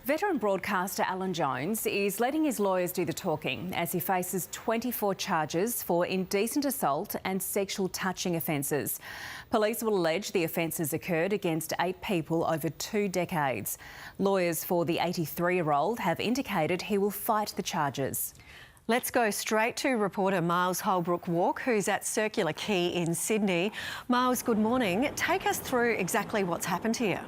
Veteran broadcaster Alan Jones is letting his lawyers do the talking as he faces 24 charges for indecent assault and sexual touching offences. Police will allege the offences occurred against 8 people over 2 decades. Lawyers for the 83-year-old have indicated he will fight the charges. Let's go straight to reporter Miles Holbrook-Walk, who's at Circular Quay in Sydney. Miles, good morning. Take us through exactly what's happened here.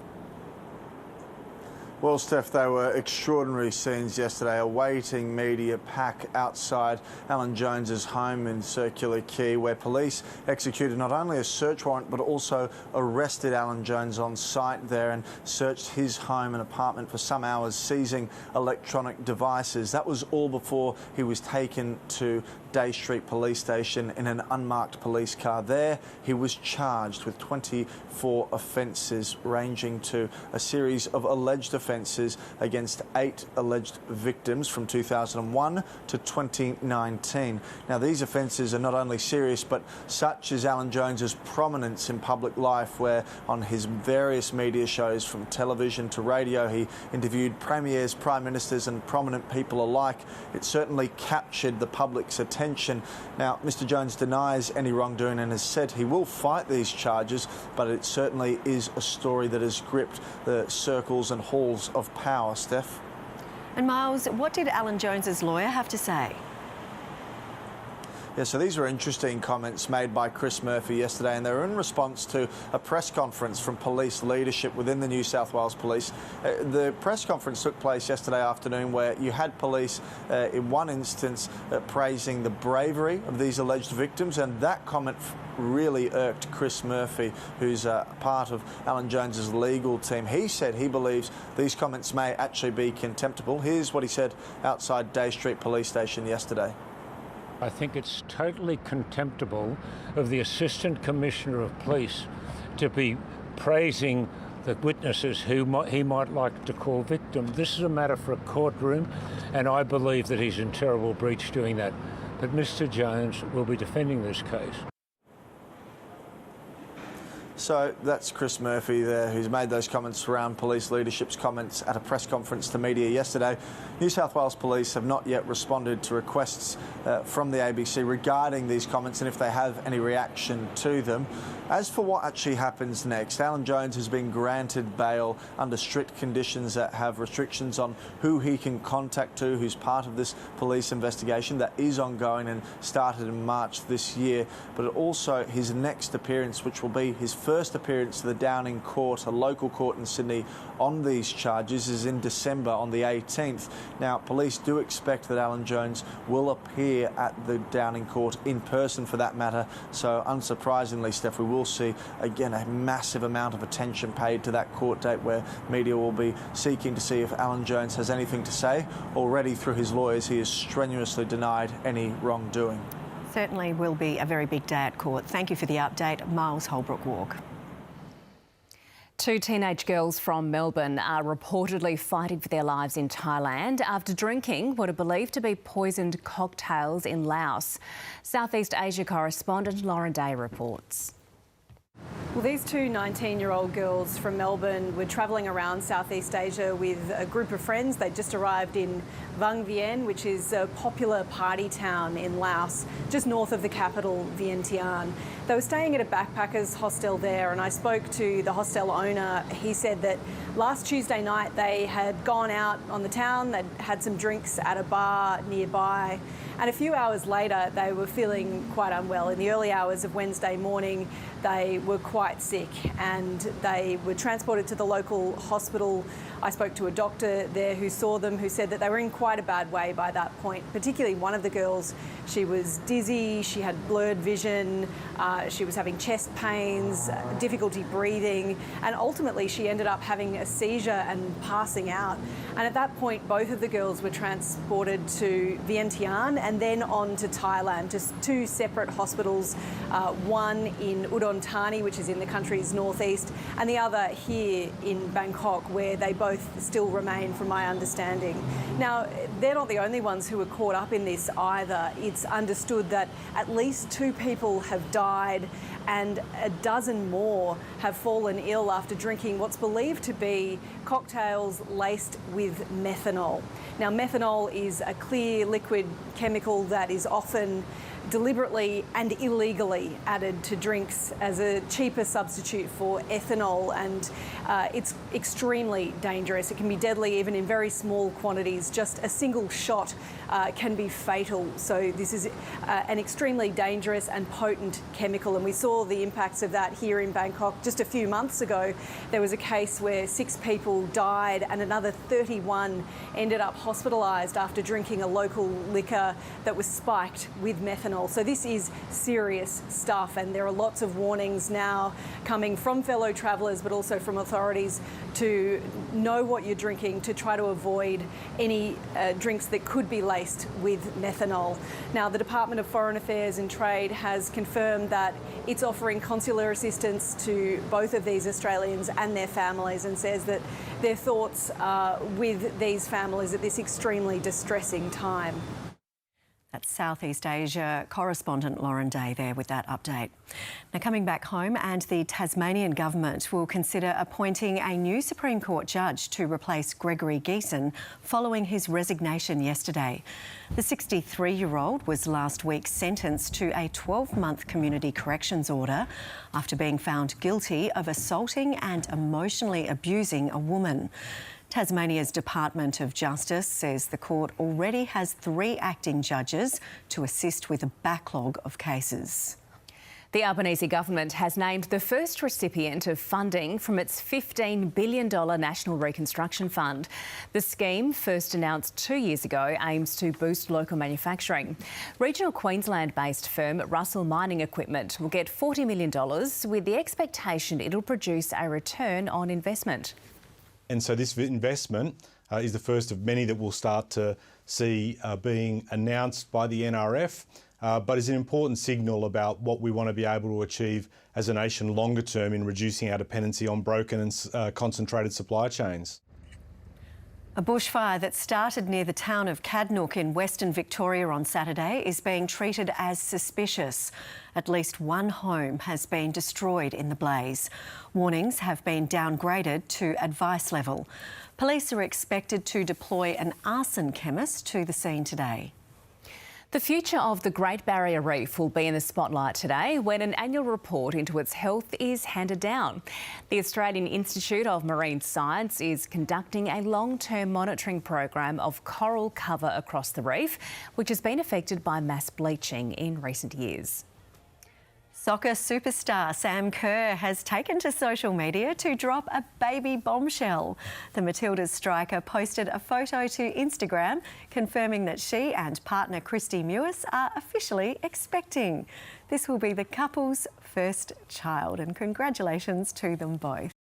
Well, Steph, they were extraordinary scenes yesterday. A waiting media pack outside Alan Jones's home in Circular Quay, where police executed not only a search warrant but also arrested Alan Jones on site there and searched his home and apartment for some hours, seizing electronic devices. That was all before he was taken to Day Street Police Station in an unmarked police car. There he was charged with 24 offences, ranging to a series of alleged offences against 8 alleged victims from 2001 to 2019. Now, these offences are not only serious, but such is Alan Jones's prominence in public life, where on his various media shows, from television to radio, he interviewed premiers, prime ministers and prominent people alike. It certainly captured the public's attention. Now, Mr Jones denies any wrongdoing and has said he will fight these charges, but it certainly is a story that has gripped the circles and halls of power, Steph. And Miles, what did Alan Jones's lawyer have to say? Yeah, so these were interesting comments made by Chris Murphy yesterday, and they were in response to a press conference from police leadership within the New South Wales Police. The press conference took place yesterday afternoon, where you had police in one instance praising the bravery of these alleged victims, and that comment really irked Chris Murphy, who's part of Alan Jones's legal team. He said he believes these comments may actually be contemptible. Here's what he said outside Day Street Police Station yesterday. I think it's totally contemptible of the Assistant Commissioner of Police to be praising the witnesses who he might like to call victims. This is a matter for a courtroom, and I believe that he's in terrible breach doing that. But Mr Jones will be defending this case. So that's Chris Murphy there, who's made those comments around police leadership's comments at a press conference to media yesterday. New South Wales Police have not yet responded to requests from the ABC regarding these comments and if they have any reaction to them. As for what actually happens next, Alan Jones has been granted bail under strict conditions that have restrictions on who he can contact to, who's part of this police investigation that is ongoing and started in March this year, but also his next appearance, which will be his first appearance to the Downing Court, a local court in Sydney, on these charges, is in December on the 18th. Now, police do expect that Alan Jones will appear at the Downing Court in person for that matter, so unsurprisingly, Steph, we will see again a massive amount of attention paid to that court date, where media will be seeking to see if Alan Jones has anything to say. Already through his lawyers, he has strenuously denied any wrongdoing. Certainly will be a very big day at court. Thank you for the update, Miles Holbrook-Walk. 2 teenage girls from Melbourne are reportedly fighting for their lives in Thailand after drinking what are believed to be poisoned cocktails in Laos. Southeast Asia correspondent Lauren Day reports. Well, these 2 19-year-old girls from Melbourne were travelling around Southeast Asia with a group of friends. They just arrived in Vang Vieng, which is a popular party town in Laos, just north of the capital, Vientiane. They were staying at a backpackers hostel there, and I spoke to the hostel owner. He said that last Tuesday night they had gone out on the town, they'd had some drinks at a bar nearby, and a few hours later they were feeling quite unwell. In the early hours of Wednesday morning, they were quite sick and they were transported to the local hospital. I spoke to a doctor there who saw them, who said that they were in quite a bad way by that point. Particularly one of the girls, she was dizzy, she had blurred vision, she was having chest pains, difficulty breathing, and ultimately she ended up having a seizure and passing out. And at that point, both of the girls were transported to Vientiane and then on to Thailand, just 2 separate hospitals, one in Udon Thani Bani, which is in the country's northeast, and the other here in Bangkok, where they both still remain, from my understanding. Now, they're not the only ones who are caught up in this either. It's understood that at least 2 people have died and a dozen more have fallen ill after drinking what's believed to be cocktails laced with methanol. Now, methanol is a clear liquid chemical that is often deliberately and illegally added to drinks as a cheaper substitute for ethanol, and it's extremely dangerous. It can be deadly even in very small quantities. Just a single shot can be fatal. So this is an extremely dangerous and potent chemical, and we saw the impacts of that here in Bangkok just a few months ago. There was a case where 6 people died and another 31 ended up hospitalised after drinking a local liquor that was spiked with methanol. So this is serious stuff, and there are lots of warnings now coming from fellow travellers but also from authorities to know what you're drinking, to try to avoid any drinks that could be laced with methanol. Now, the Department of Foreign Affairs and Trade has confirmed that it's offering consular assistance to both of these Australians and their families, and says that their thoughts are with these families at this extremely distressing time. That's Southeast Asia correspondent Lauren Day there with that update. Now, coming back home, and the Tasmanian government will consider appointing a new Supreme Court judge to replace Gregory Geeson following his resignation yesterday. The 63-year-old was last week sentenced to a 12-month community corrections order after being found guilty of assaulting and emotionally abusing a woman. Tasmania's Department of Justice says the court already has 3 acting judges to assist with a backlog of cases. The Albanese government has named the first recipient of funding from its $15 billion National Reconstruction Fund. The scheme, first announced 2 years ago, aims to boost local manufacturing. Regional Queensland-based firm Russell Mining Equipment will get $40 million with the expectation it'll produce a return on investment. And so this investment is the first of many that we'll start to see being announced by the NRF, but is an important signal about what we want to be able to achieve as a nation longer term in reducing our dependency on broken and concentrated supply chains. A bushfire that started near the town of Kadnook in Western Victoria on Saturday is being treated as suspicious. At least 1 home has been destroyed in the blaze. Warnings have been downgraded to advice level. Police are expected to deploy an arson chemist to the scene today. The future of the Great Barrier Reef will be in the spotlight today when an annual report into its health is handed down. The Australian Institute of Marine Science is conducting a long-term monitoring program of coral cover across the reef, which has been affected by mass bleaching in recent years. Soccer superstar Sam Kerr has taken to social media to drop a baby bombshell. The Matildas striker posted a photo to Instagram confirming that she and partner Christy Mewis are officially expecting. This will be the couple's first child, and congratulations to them both.